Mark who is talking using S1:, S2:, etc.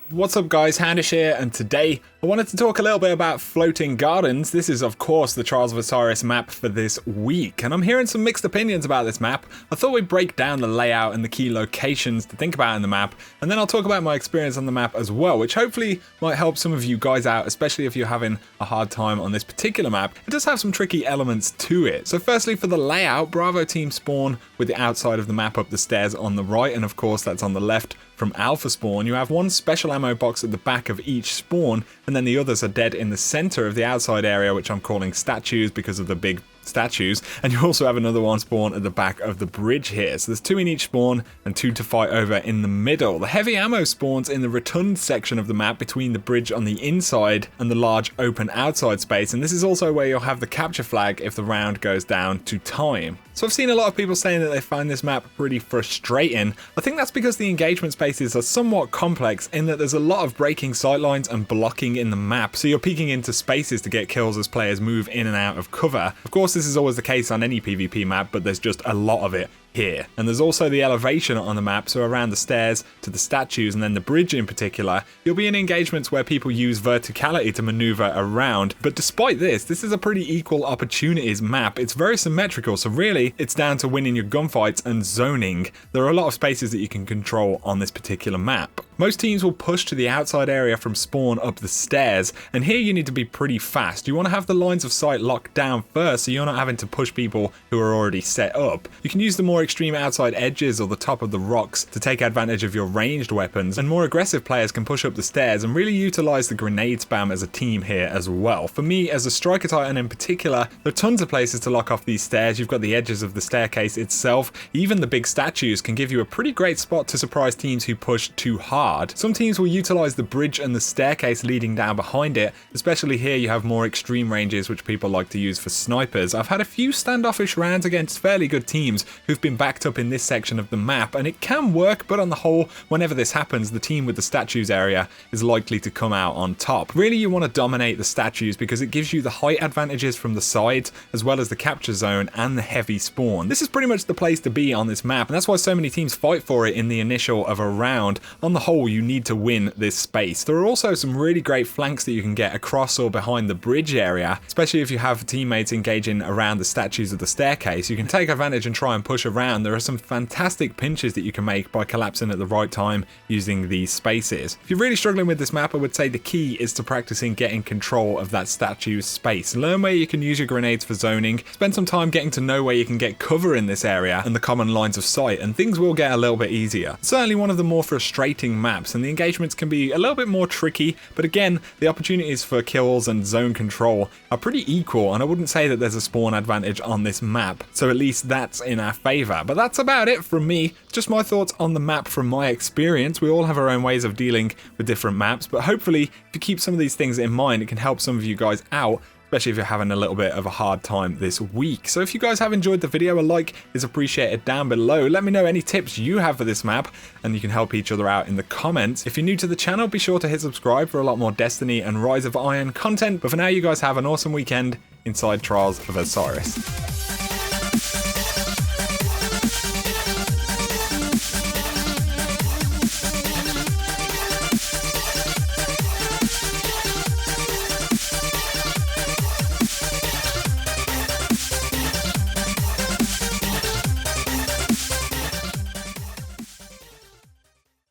S1: What's up guys, Handish here, and today I wanted to talk a little bit about floating gardens. This is of course the Trials of Osiris map for this week, and I'm hearing some mixed opinions about this map. I thought we'd break down the layout and the key locations to think about in the map, and then I'll talk about my experience on the map as well, which hopefully might help some of you guys out, especially if you're having a hard time on this particular map. It does have some tricky elements to it. So firstly, for the layout, Bravo team spawn with the outside of the map up the stairs on the right, and of course that's on the left from Alpha spawn. You have one special ammo box at the back of each spawn, and then the others are dead in the center of the outside area, which I'm calling statues because of the big statues, and you also have another one spawn at the back of the bridge here. So there's two in each spawn and two to fight over in the middle. The heavy ammo spawns in the rotund section of the map between the bridge on the inside and the large open outside space, and this is also where you'll have the capture flag if the round goes down to time. So I've seen a lot of people saying that they find this map pretty frustrating. I think that's because the engagement spaces are somewhat complex in that there's a lot of breaking sightlines and blocking in the map, so you're peeking into spaces to get kills as players move in and out of cover. Of course this is always the case on any PvP map, but there's just a lot of it here. And there's also the elevation on the map, so around the stairs to the statues and then the bridge in particular, you'll be in engagements where people use verticality to maneuver around. But despite this is a pretty equal opportunities map. It's very symmetrical, so really it's down to winning your gunfights and zoning. There are a lot of spaces that you can control on this particular map. Most teams will push to the outside area from spawn up the stairs, and here you need to be pretty fast. You want to have the lines of sight locked down first, so you're not having to push people who are already set up. You can use the more extreme outside edges or the top of the rocks to take advantage of your ranged weapons, and more aggressive players can push up the stairs and really utilize the grenade spam as a team here as well. For me, as a striker titan in particular, there are tons of places to lock off these stairs. You've got the edges of the staircase itself. Even the big statues can give you a pretty great spot to surprise teams who push too hard. Some teams will utilize the bridge and the staircase leading down behind it, especially here you have more extreme ranges which people like to use for snipers. I've had a few standoffish rounds against fairly good teams who've been backed up in this section of the map, and it can work, but on the whole, whenever this happens, the team with the statues area is likely to come out on top. Really, you want to dominate the statues because it gives you the height advantages from the sides, as well as the capture zone and the heavy spawn. This is pretty much the place to be on this map, and that's why so many teams fight for it in the initial of a round. On the whole, you need to win this space. There are also some really great flanks that you can get across or behind the bridge area, especially if you have teammates engaging around the statues of the staircase. You can take advantage and try and push around. There are some fantastic pinches that you can make by collapsing at the right time using these spaces. If you're really struggling with this map, I would say the key is to practicing getting control of that statue's space. Learn where you can use your grenades for zoning, spend some time getting to know where you can get cover in this area and the common lines of sight, and things will get a little bit easier. It's certainly one of the more frustrating maps, and the engagements can be a little bit more tricky, but again, the opportunities for kills and zone control are pretty equal, and I wouldn't say that there's a spawn advantage on this map, so at least that's in our favor. But that's about it from me. Just my thoughts on the map from my experience. We all have our own ways of dealing with different maps, but hopefully if you keep some of these things in mind, it can help some of you guys out, especially if you're having a little bit of a hard time this week. So if you guys have enjoyed the video, a like is appreciated down below. Let me know any tips you have for this map, and you can help each other out in the comments. If you're new to the channel, be sure to hit subscribe for a lot more Destiny and Rise of Iron content. But for now, you guys have an awesome weekend inside Trials of Osiris.